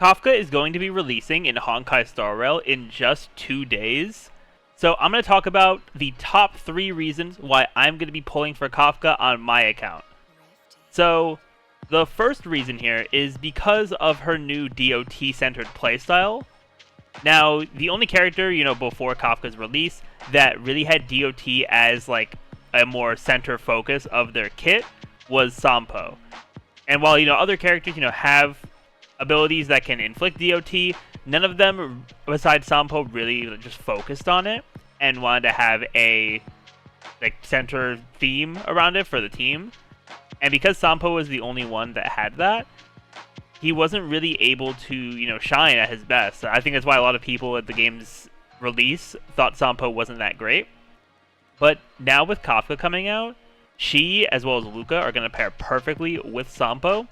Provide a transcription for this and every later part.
Kafka is going to be releasing in Honkai Star Rail in just 2 days. So I'm going to talk about the top 3 reasons why I'm going to be pulling for Kafka on my account. So the first reason here is because of her new DOT-centered playstyle. Now, the only character, before Kafka's release that really had DOT as like a more center focus of their kit was Sampo. And while, other characters, have abilities that can inflict DOT, none of them, besides Sampo, really just focused on it and wanted to have a center theme around it for the team. And because Sampo was the only one that had that, he wasn't really able to, shine at his best. I think that's why a lot of people at the game's release thought Sampo wasn't that great. But now with Kafka coming out, she, as well as Luka, are going to pair perfectly with Sampo,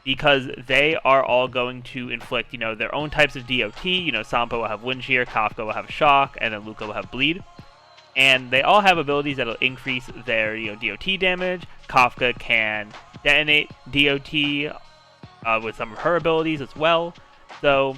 because they are all going to inflict, their own types of DOT. Sampo will have Wind Shear, Kafka will have Shock, and then Luka will have Bleed. And they all have abilities that will increase their, DOT damage. Kafka can detonate DOT with some of her abilities as well. So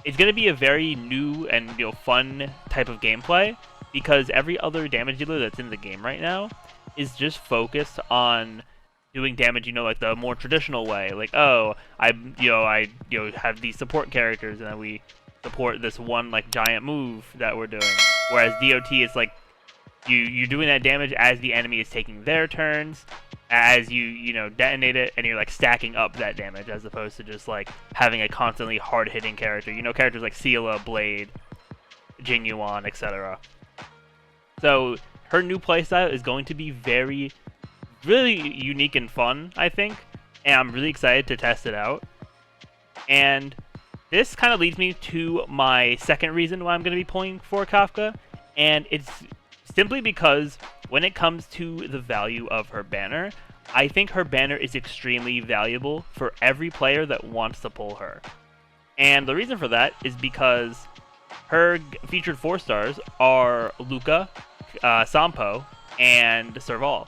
it's going to be a very new and fun type of gameplay, because every other damage dealer that's in the game right now is just focused on doing damage, like the more traditional way. Like, oh, I have these support characters, and then we support this one giant move that we're doing. Whereas DOT is you're doing that damage as the enemy is taking their turns, as you detonate it, and you're stacking up that damage, as opposed to just having a constantly hard hitting character. Characters like Seela, Blade, Jingyuan, etc. So her new playstyle is going to be really unique and fun, I think, and I'm really excited to test it out. And this kind of leads me to my second reason why I'm going to be pulling for Kafka, and it's simply because when it comes to the value of her banner, I think her banner is extremely valuable for every player that wants to pull her. And the reason for that is because her featured 4 stars are Luka, Sampo, and Serval.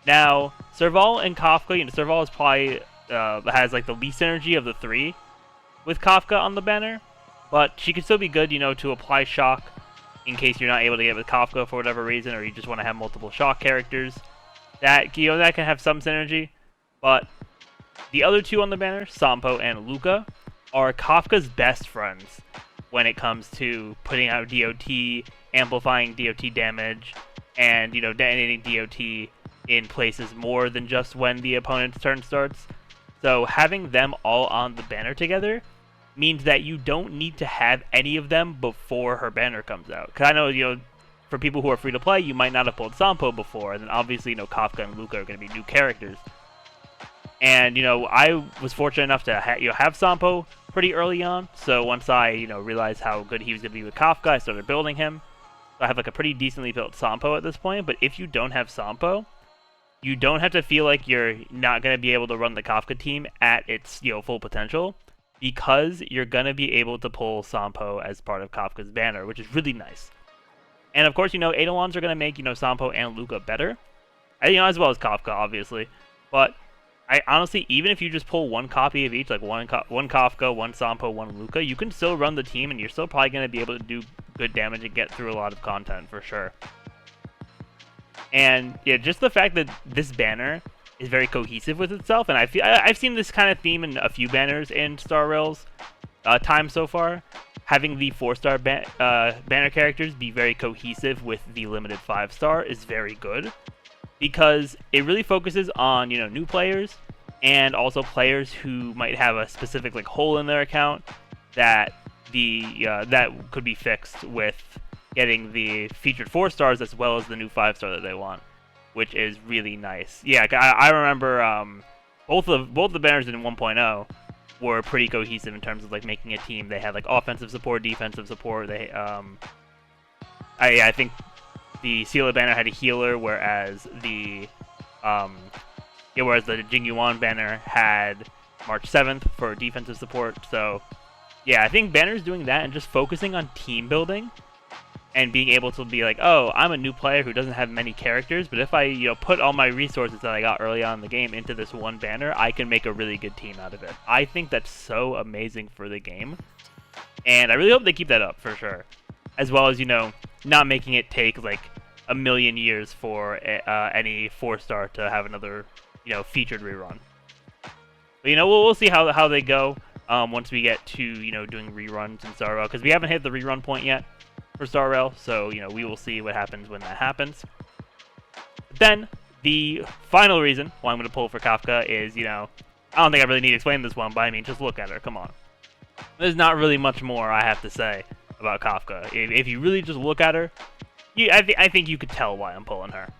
Now, Serval and Kafka, Serval is probably has the least energy of the 3 with Kafka on the banner, but she can still be good, to apply shock in case you're not able to get with Kafka for whatever reason, or you just want to have multiple shock characters. That that can have some synergy, but the other 2 on the banner, Sampo and Luka, are Kafka's best friends when it comes to putting out DOT, amplifying DOT damage, and detonating DOT in places more than just when the opponent's turn starts. So having them all on the banner together means that you don't need to have any of them before her banner comes out. Because I know, for people who are free to play, you might not have pulled Sampo before, and then obviously, Kafka and Luka are going to be new characters. And, I was fortunate enough to have Sampo pretty early on, so once I, realized how good he was going to be with Kafka, I started building him. So I have a pretty decently built Sampo at this point, but if you don't have Sampo, you don't have to feel like you're not going to be able to run the Kafka team at its full potential, because you're going to be able to pull Sampo as part of Kafka's banner, which is really nice. And of course, Eidolons are going to make, Sampo and Luka better, as well as Kafka, obviously. But I honestly, even if you just pull one copy of each, one Kafka, one Sampo, one Luka, you can still run the team, and you're still probably going to be able to do good damage and get through a lot of content for sure. And yeah, just the fact that this banner is very cohesive with itself, and I've seen this kind of theme in a few banners in Star Rail's time so far. Having the 4-star banner characters be very cohesive with the limited 5-star is very good, because it really focuses on new players, and also players who might have a specific hole in their account that that could be fixed with getting the featured 4 stars as well as the new 5-star that they want, which is really nice. Yeah, I remember both the banners in 1.0 were pretty cohesive in terms of making a team. They had offensive support, defensive support. They I think the Seela banner had a healer, whereas the Jingyuan banner had March 7th for defensive support. So yeah, I think banners doing that and just focusing on team building and being able to be like, oh, I'm a new player who doesn't have many characters, but if I, put all my resources that I got early on in the game into this one banner, I can make a really good team out of it. I think that's so amazing for the game, and I really hope they keep that up for sure. As well as, not making it take like a million years for any 4-star to have another, featured rerun. But we'll see how they go once we get to doing reruns in Star Rail, because we haven't hit the rerun point yet for Star Rail, so we will see what happens when that happens. But then the final reason why I'm going to pull for Kafka is I don't think I really need to explain this one, but I mean just look at her. Come on, there's not really much more I have to say about Kafka. If you really just look at her, I think you could tell why I'm pulling her.